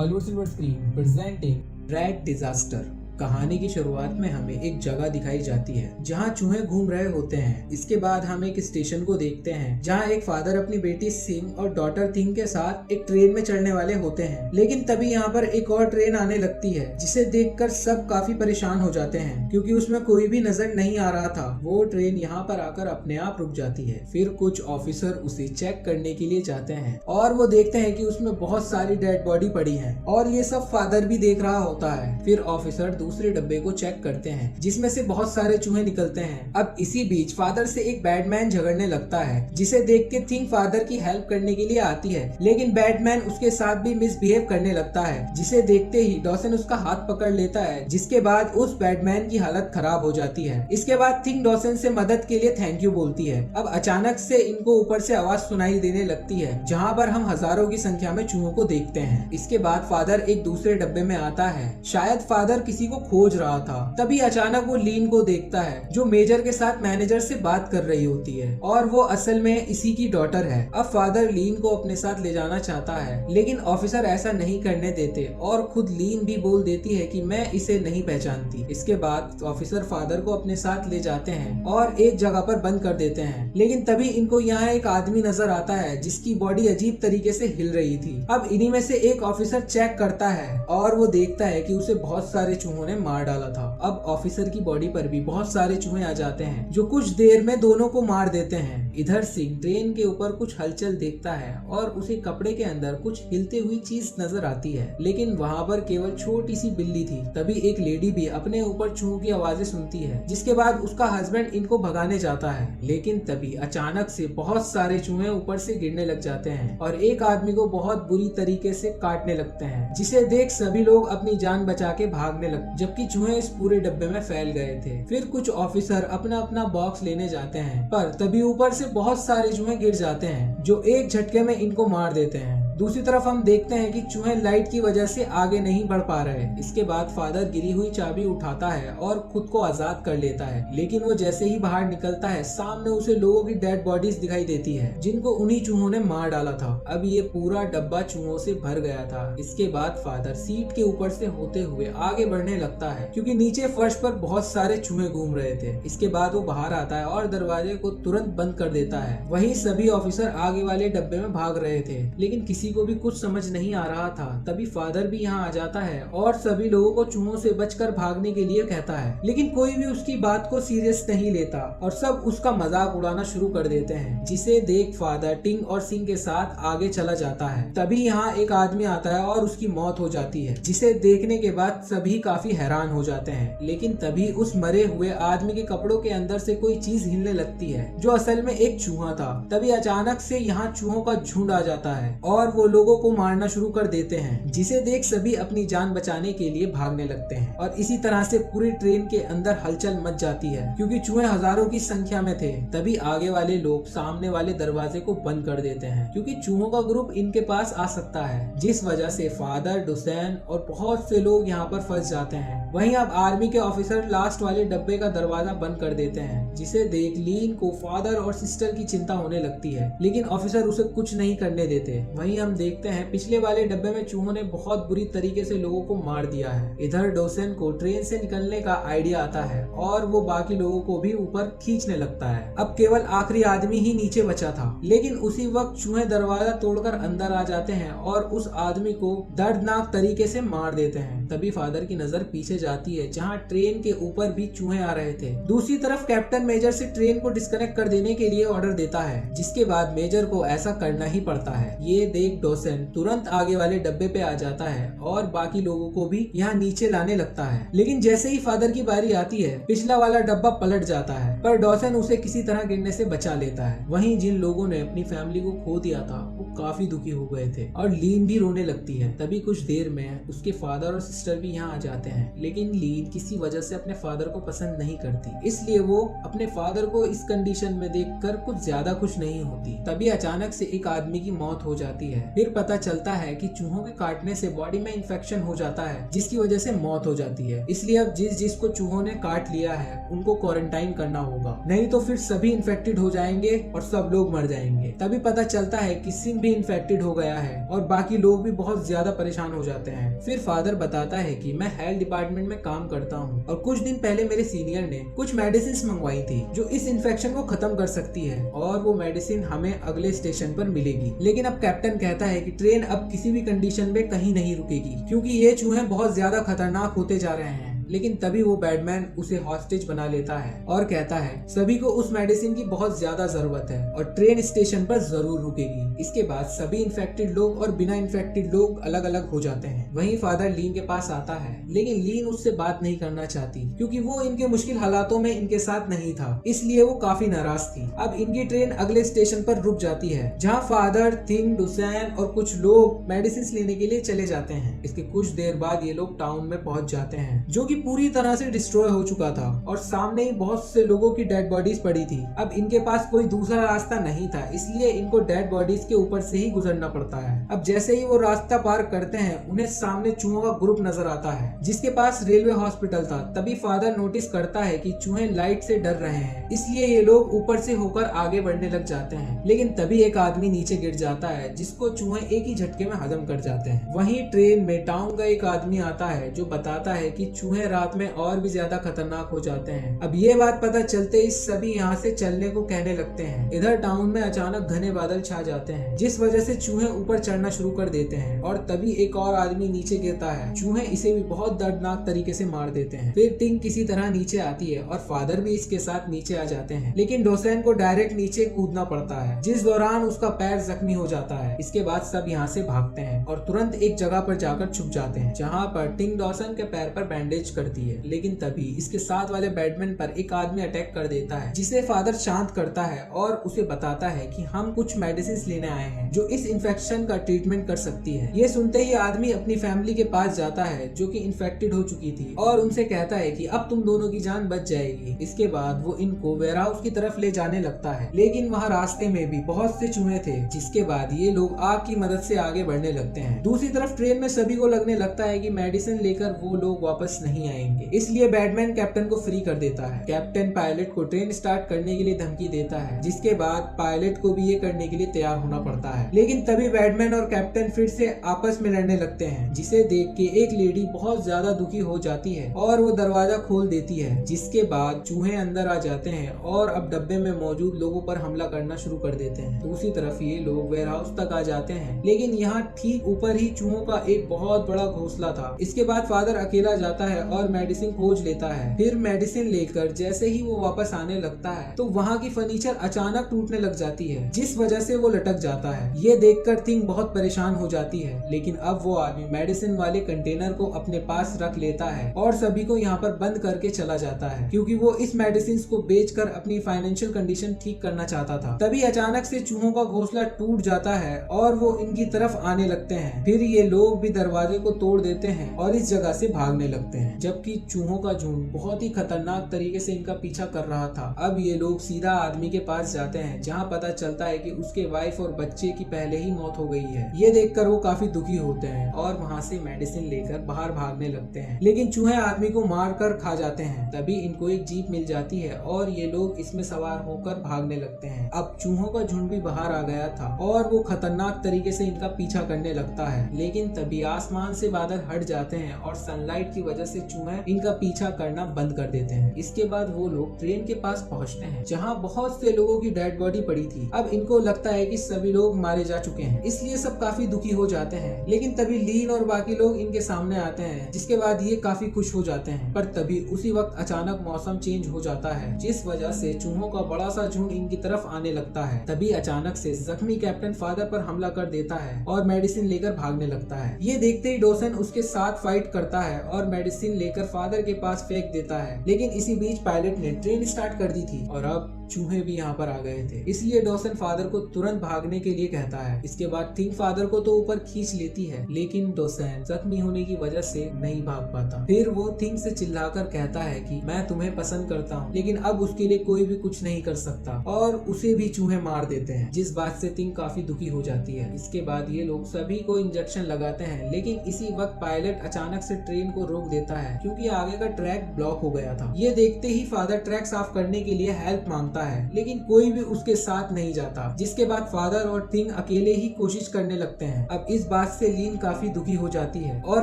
Hollywood silver screen presenting rat disaster. कहानी की शुरुआत में हमें एक जगह दिखाई जाती है जहां चूहे घूम रहे होते हैं। इसके बाद हम एक स्टेशन को देखते हैं जहां एक फादर अपनी बेटी सिंग और डॉटर थिंग के साथ एक ट्रेन में चढ़ने वाले होते हैं। लेकिन तभी यहाँ पर एक और ट्रेन आने लगती है जिसे देखकर सब काफी परेशान हो जाते हैं क्योंकि उसमें कोई भी नजर नहीं आ रहा था। वो ट्रेन यहाँ पर आकर अपने आप रुक जाती है। फिर कुछ ऑफिसर उसे चेक करने के लिए जाते हैं और वो देखते हैं कि उसमें बहुत सारी डेड बॉडी पड़ी है और ये सब फादर भी देख रहा होता है। फिर ऑफिसर दूसरे डब्बे को चेक करते हैं जिसमें से बहुत सारे चूहे निकलते हैं। अब इसी बीच फादर से एक बैटमैन झगड़ने लगता है जिसे देख के थिंग फादर की हेल्प करने के लिए आती है, लेकिन बैटमैन उसके साथ भी मिसबिहेव करने लगता है जिसे देखते ही डॉसन उसका हाथ पकड़ लेता है, जिसके बाद उस बैटमैन की हालत खराब हो जाती है। इसके बाद थिंग डॉसन से मदद के लिए थैंक यू बोलती है। अब अचानक से इनको ऊपर से आवाज सुनाई देने लगती है जहाँ पर हम हजारों की संख्या में चूहों को देखते हैं। इसके बाद फादर एक दूसरे डब्बे में आता है, शायद फादर किसी को खोज रहा था। तभी अचानक वो लीन को देखता है जो मेजर के साथ मैनेजर से बात कर रही होती है और वो असल में इसी की डॉटर है। अब फादर लीन को अपने साथ ले जाना चाहता है लेकिन ऑफिसर ऐसा नहीं करने देते और खुद लीन भी बोल देती है कि मैं इसे नहीं पहचानती। इसके बाद ऑफिसर फादर को अपने साथ ले जाते हैं और एक जगह पर बंद कर देते हैं, लेकिन तभी इनको यहाँ एक आदमी नजर आता है जिसकी बॉडी अजीब तरीके से हिल रही थी। अब इन्हीं में से एक ऑफिसर चेक करता है और वो देखता है कि उसे बहुत सारे चूहों ने मार डाला था। अब ऑफिसर की बॉडी पर भी बहुत सारे चूहे आ जाते हैं जो कुछ देर में दोनों को मार देते हैं। इधर सिंह ट्रेन के ऊपर कुछ हलचल देखता है और उसे कपड़े के अंदर कुछ हिलती हुई चीज नजर आती है, लेकिन वहाँ पर केवल छोटी सी बिल्ली थी। तभी एक लेडी भी अपने ऊपर चूहों की आवाजें सुनती है, जिसके बाद उसका हस्बैंड इनको भगाने जाता है, लेकिन तभी अचानक से बहुत सारे चूहे ऊपर से गिरने लग जाते हैं और एक आदमी को बहुत बुरी तरीके से काटने लगते हैं, जिसे देख सभी लोग अपनी जान बचा के भागने लगते, जबकि चूहे इस पूरे डब्बे में फैल गए थे। फिर कुछ ऑफिसर अपना अपना बॉक्स लेने जाते हैं पर तभी ऊपर से बहुत सारे चूहे गिर जाते हैं जो एक झटके में इनको मार देते हैं। दूसरी तरफ हम देखते हैं कि चूहे लाइट की वजह से आगे नहीं बढ़ पा रहे। इसके बाद फादर गिरी हुई चाबी उठाता है और खुद को आजाद कर लेता है, लेकिन वो जैसे ही बाहर निकलता है सामने उसे लोगों की डेड बॉडीज दिखाई देती है जिनको उन्हीं चूहों ने मार डाला था। अब ये पूरा डब्बा चूहों से भर गया था। इसके बाद फादर सीट के ऊपर से होते हुए आगे बढ़ने लगता है क्योंकि नीचे फर्श पर बहुत सारे चूहे घूम रहे थे। इसके बाद वो बाहर आता है और दरवाजे को तुरंत बंद कर देता है। वहीं सभी ऑफिसर आगे वाले डब्बे में भाग रहे थे, लेकिन किसी को भी कुछ समझ नहीं आ रहा था। तभी फादर भी यहाँ आ जाता है और सभी लोगों को चूहों से बचकर भागने के लिए कहता है, लेकिन कोई भी उसकी बात को सीरियस नहीं लेता और सब उसका मजाक उड़ाना शुरू कर देते हैं, जिसे देख फादर टिंग और सिंह के साथ आगे चला जाता है। तभी यहाँ एक आदमी आता है और उसकी मौत हो जाती है, जिसे देखने के बाद सभी काफी हैरान हो जाते हैं। लेकिन तभी उस मरे हुए आदमी के कपड़ों के अंदर से कोई चीज हिलने लगती है जो असल में एक चूहा था। तभी अचानक से यहाँ चूहों का झुंड आ जाता है और वो लोगों को मारना शुरू कर देते हैं, जिसे देख सभी अपनी जान बचाने के लिए भागने लगते हैं और इसी तरह से पूरी ट्रेन के अंदर हलचल मच जाती है क्योंकि चूहे हजारों की संख्या में थे। तभी आगे वाले लोग सामने वाले दरवाजे को बंद कर देते हैं क्योंकि चूहों का ग्रुप इनके पास आ सकता है, जिस वजह से फादर, डोसेन और बहुत से लोग यहाँ पर फंस जाते हैं। वहीं अब आर्मी के ऑफिसर लास्ट वाले डब्बे का दरवाजा बंद कर देते हैं, जिसे देख लीन को फादर और सिस्टर की चिंता होने लगती है, लेकिन ऑफिसर उसे कुछ नहीं करने देते। वहीं हम देखते हैं पिछले वाले डब्बे में चूहों ने बहुत बुरी तरीके से लोगों को मार दिया है। इधर डोसेन को ट्रेन से निकलने का आइडिया आता है और वो बाकी लोगों को भी ऊपर खींचने लगता है। अब केवल आखिरी आदमी ही नीचे बचा था, लेकिन उसी वक्त चूहे दरवाजा तोड़कर अंदर आ जाते हैं और उस आदमी को दर्दनाक तरीके से मार देते हैं। तभी फादर की नजर पीछे जाती है जहाँ ट्रेन के ऊपर भी चूहे आ रहे थे। दूसरी तरफ कैप्टन मेजर से ट्रेन को डिस्कनेक्ट कर देने के लिए ऑर्डर देता है, जिसके बाद मेजर को ऐसा करना ही पड़ता है। ये देख डोसेन तुरंत आगे वाले डब्बे पे आ जाता है और बाकी लोगों को भी यहाँ नीचे लाने लगता है, लेकिन जैसे ही फादर की बारी आती है पिछला वाला डब्बा पलट जाता है, पर डॉसन उसे किसी तरह गिरने से बचा लेता है। वहीं जिन लोगों ने अपनी फैमिली को खो दिया था वो काफी दुखी हो गए थे और लीन भी रोने लगती है। तभी कुछ देर में उसके फादर और सिस्टर भी यहाँ आ जाते हैं, लेकिन लीन किसी वजह से अपने फादर को पसंद नहीं करती, इसलिए वो अपने फादर को इस कंडीशन में देखकर कुछ ज्यादा खुश नहीं होती। तभी अचानक से एक आदमी की मौत हो जाती है। फिर पता चलता है कि चूहों के काटने से बॉडी में इन्फेक्शन हो जाता है, जिसकी वजह से मौत हो जाती है। इसलिए अब जिसको चूहों ने काट लिया है उनको क्वारंटाइन करना होगा, नहीं तो फिर सभी इन्फेक्टेड हो जाएंगे और सब लोग मर जाएंगे। तभी पता चलता है कि सिंह भी इन्फेक्टेड हो गया है और बाकी लोग भी बहुत ज्यादा परेशान हो जाते हैं। फिर फादर बताता है कि मैं हेल्थ डिपार्टमेंट में काम करता हूँ और कुछ दिन पहले मेरे सीनियर ने कुछ मेडिसिन मंगवाई थी जो इस इन्फेक्शन को खत्म कर सकती है और वो मेडिसिन हमें अगले स्टेशन पर मिलेगी। लेकिन अब कैप्टन कहता है कि ट्रेन अब किसी भी कंडीशन में कहीं नहीं रुकेगी क्योंकि ये चूहे बहुत ज्यादा खतरनाक होते जा रहे हैं। लेकिन तभी वो बैटमैन उसे हॉस्टेज बना लेता है और कहता है सभी को उस मेडिसिन की बहुत ज्यादा जरूरत है और ट्रेन स्टेशन पर जरूर रुकेगी। इसके बाद सभी इन्फेक्टेड लोग और बिना इन्फेक्टेड लोग अलग अलग हो जाते हैं। वहीं फादर लीन के पास आता है लेकिन लीन उससे बात नहीं करना चाहती क्योंकि वो इनके मुश्किल हालातों में इनके साथ नहीं था, इसलिए वो काफी नाराज थी। अब इनकी ट्रेन अगले स्टेशन पर रुक जाती है जहाँ फादर, थिंग, डोसेन और कुछ लोग मेडिसिन लेने के लिए चले जाते हैं। इसके कुछ देर बाद ये लोग टाउन में पहुंच जाते हैं जो कि पूरी तरह से डिस्ट्रॉय हो चुका था और सामने ही बहुत से लोगों की डेड बॉडीज पड़ी थी। अब इनके पास कोई दूसरा रास्ता नहीं था, इसलिए इनको डेड बॉडीज के ऊपर से ही गुजरना पड़ता है। अब जैसे ही वो रास्ता पार करते हैं उन्हें सामने चूहों का ग्रुप नजर आता है जिसके पास रेलवे हॉस्पिटल था। तभी फादर नोटिस करता है कि चूहे लाइट से डर रहे हैं, इसलिए ये लोग ऊपर से होकर आगे बढ़ने लग जाते हैं। लेकिन तभी एक आदमी नीचे गिर जाता है जिसको चूहे एक ही झटके में हजम कर जाते हैं। वहीं ट्रेन में टाउन का एक आदमी आता है जो बताता है कि चूहे रात में और भी ज्यादा खतरनाक हो जाते हैं। अब ये बात पता चलते ही सभी यहाँ से चलने को कहने लगते हैं। इधर टाउन में अचानक घने बादल छा जाते हैं जिस वजह से चूहे ऊपर चढ़ना शुरू कर देते हैं और तभी एक और आदमी नीचे गिरता है। चूहे इसे भी बहुत दर्दनाक तरीके से मार देते हैं। फिर टिंग किसी तरह नीचे आती है और फादर भी इसके साथ नीचे आ जाते हैं, लेकिन डोसेन को डायरेक्ट नीचे कूदना पड़ता है जिस दौरान उसका पैर जख्मी हो जाता है। इसके बाद सब यहाँ से भागते हैं और तुरंत एक जगह पर जाकर छुप जाते हैं जहाँ पर टिंग डॉसन के पैर पर बैंडेज करती है। लेकिन तभी इसके साथ वाले बैटमैन पर एक आदमी अटैक कर देता है जिसे फादर शांत करता है और उसे बताता है कि हम कुछ मेडिसिन लेने आए हैं जो इस इन्फेक्शन का ट्रीटमेंट कर सकती है। ये सुनते ही आदमी अपनी फैमिली के पास जाता है जो कि इन्फेक्टेड हो चुकी थी और उनसे कहता है कि अब तुम दोनों की जान बच जाएगी। इसके बाद वो इनको वेयरहाउस की तरफ ले जाने लगता है, लेकिन वहाँ रास्ते में भी बहुत से चूहे थे जिसके बाद ये लोग आग की मदद से आगे बढ़ने लगते हैं। दूसरी तरफ ट्रेन में सभी को लगने लगता है कि मेडिसिन लेकर वो लोग वापस नहीं आएंगे, इसलिए बैटमैन कैप्टन को फ्री कर देता है। कैप्टन पायलट को ट्रेन स्टार्ट करने के लिए धमकी देता है जिसके बाद पायलट को भी ये करने के लिए तैयार होना पड़ता है। लेकिन तभी बैटमैन और कैप्टन फिर से आपस में लड़ने लगते हैं जिसे देख के एक लेडी बहुत ज्यादा दुखी हो जाती है और वो दरवाजा खोल देती है जिसके बाद चूहे अंदर आ जाते हैं और अब डब्बे में मौजूद लोगों पर हमला करना शुरू कर देते हैं। दूसरी तरफ ये लोग वेयरहाउस तक आ जाते हैं, लेकिन यहाँ ठीक ऊपर ही चूहों का एक बहुत बड़ा घोंसला था। इसके बाद फादर अकेला जाता है और मेडिसिन खोज लेता है। फिर मेडिसिन लेकर जैसे ही वो वापस आने लगता है तो वहाँ की फर्नीचर अचानक टूटने लग जाती है जिस वजह से वो लटक जाता है। ये देखकर थिंग बहुत परेशान हो जाती है, लेकिन अब वो आदमी मेडिसिन वाले कंटेनर को अपने पास रख लेता है और सभी को यहाँ पर बंद करके चला जाता है क्योंकि वो इस मेडिसिन को बेचकर अपनी फाइनेंशियल कंडीशन ठीक करना चाहता था। तभी अचानक से चूहों का घोंसला टूट जाता है और वो इनकी तरफ आने लगते हैं। फिर ये लोग भी दरवाजे को तोड़ देते हैं और इस जगह से भागने लगते हैं, जबकि चूहों का झुंड बहुत ही खतरनाक तरीके से इनका पीछा कर रहा था। अब ये लोग सीधा आदमी के पास जाते हैं जहाँ पता चलता है कि उसके वाइफ और बच्चे की पहले ही मौत हो गई है। ये देखकर वो काफी दुखी होते हैं और वहाँ से मेडिसिन लेकर बाहर भागने लगते हैं, लेकिन चूहे आदमी को मार कर खा जाते हैं। तभी इनको एक जीप मिल जाती है और ये लोग इसमें सवार होकर भागने लगते हैं। अब चूहों का झुंड भी बाहर आ गया था और वो खतरनाक तरीके से इनका पीछा करने लगता है, लेकिन तभी आसमान से बादल हट जाते हैं और सनलाइट की वजह से चूहे इनका पीछा करना बंद कर देते हैं। इसके बाद वो लोग ट्रेन के पास पहुंचते हैं जहां बहुत से लोगों की डेड बॉडी पड़ी थी। अब इनको लगता है कि सभी लोग मारे जा चुके हैं, इसलिए सब काफी दुखी हो जाते हैं। लेकिन तभी लीन और बाकी लोग इनके सामने आते हैं जिसके बाद ये काफी खुश हो जाते हैं। पर तभी उसी वक्त अचानक मौसम चेंज हो जाता है जिस वजह से चूहों का बड़ा सा झुंड इनकी तरफ आने लगता है। तभी अचानक से जख्मी कैप्टन फादर पर हमला कर देता है और मेडिसिन लेकर भागने लगता है। ये देखते ही डोसन उसके साथ फाइट करता है और मेडिसिन लेकर फादर के पास फेंक देता है। लेकिन इसी बीच पायलट ने ट्रेन स्टार्ट कर दी थी और अब चूहे भी यहाँ पर आ गए थे, इसलिए डॉसन फादर को तुरंत भागने के लिए कहता है। इसके बाद थिंग फादर को तो ऊपर खींच लेती है, लेकिन डॉसन जख्मी होने की वजह से नहीं भाग पाता। फिर वो थिंग से चिल्लाकर कहता है कि मैं तुम्हें पसंद करता हूँ, लेकिन अब उसके लिए कोई भी कुछ नहीं कर सकता, और उसे भी चूहे मार देते हैं, जिस बात से थिंग काफी दुखी हो जाती है। इसके बाद ये लोग सभी को इंजेक्शन लगाते हैं, लेकिन इसी वक्त पायलट अचानक से ट्रेन को रोक देता है क्योंकि आगे का ट्रैक ब्लॉक हो गया था। ये देखते ही फादर ट्रैक साफ करने के लिए हेल्प मांगता जाता है, लेकिन कोई भी उसके साथ नहीं जाता। जिसके बाद फादर और थिंग अकेले ही कोशिश करने लगते हैं। अब इस बात से लीन काफी दुखी हो जाती है और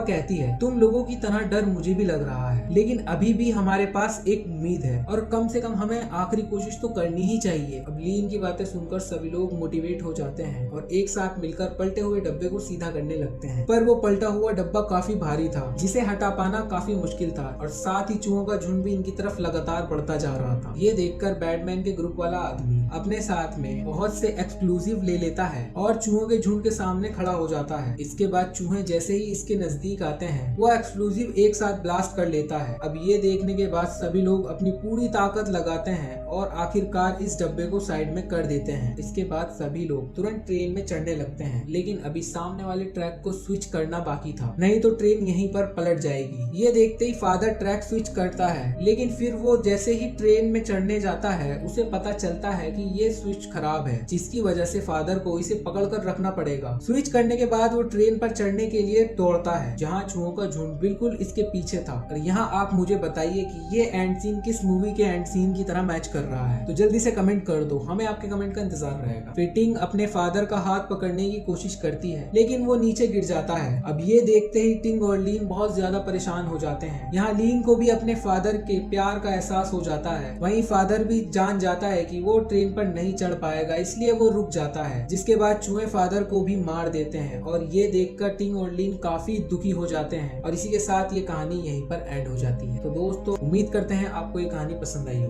कहती है, तुम लोगों की तरह डर मुझे भी लग रहा है, लेकिन अभी भी हमारे पास एक उम्मीद है और कम से कम हमें आखिरी कोशिश तो करनी ही चाहिए। अब लीन की बातें सुनकर सभी लोग मोटिवेट हो जाते हैं और एक साथ मिलकर पलटे हुए डब्बे को सीधा करने लगते हैं। पर वो पलटा हुआ डब्बा काफी भारी था, जिसे हटा पाना काफी मुश्किल था और साथ ही चूहों का झुंड भी इनकी तरफ लगातार बढ़ता जा रहा था। ये देखकर बैटमैन के ग्रुप वाला आदमी अपने साथ में बहुत से एक्सप्लोजिव ले लेता है और चूहों के झुंड के सामने खड़ा हो जाता है। इसके बाद चूहे जैसे ही इसके नजदीक आते हैं, वो एक्सप्लोजिव एक साथ ब्लास्ट कर लेता है। अब ये देखने के बाद सभी लोग अपनी पूरी ताकत लगाते हैं और आखिरकार इस डब्बे को साइड में कर देते हैं। इसके बाद सभी लोग तुरंत ट्रेन में चढ़ने लगते हैं, लेकिन अभी सामने वाले ट्रैक को स्विच करना बाकी था, नहीं तो ट्रेन यहीं पर पलट जाएगी। ये देखते ही फादर ट्रैक स्विच करता है, लेकिन फिर वो जैसे ही ट्रेन में चढ़ने जाता है, उसे पता चलता है कि ये स्विच खराब है, जिसकी वजह से फादर को इसे पकड़ कर रखना पड़ेगा। स्विच करने के बाद वो ट्रेन पर चढ़ने के लिए दौड़ता है, जहाँ चूहों का झुंड बिल्कुल इसके पीछे था। और यहाँ आप मुझे बताइए कि ये एंड सीन किस मूवी के एंड सीन की तरह मैच कर रहा है, तो जल्दी से कमेंट कर दो, हमें आपके कमेंट का इंतजार रहेगा। फिर टिंग अपने फादर का हाथ पकड़ने की कोशिश करती है, लेकिन वो नीचे गिर जाता है। अब ये देखते ही टिंग और लीन बहुत ज्यादा परेशान हो जाते हैं। यहाँ लीन को भी अपने फादर के प्यार का एहसास हो जाता है। वहीं फादर भी जान जाता है कि वो ट्रेन पर नहीं चढ़ पाएगा, इसलिए वो रुक जाता है। जिसके बाद चूहे फादर को भी मार देते हैं और ये देखकर टिंग और लीन काफी दुखी हो जाते हैं और इसी के साथ ये कहानी यहीं पर एंड हो जाती है। तो दोस्तों, उम्मीद करते हैं आपको ये कहानी पसंद आई हो।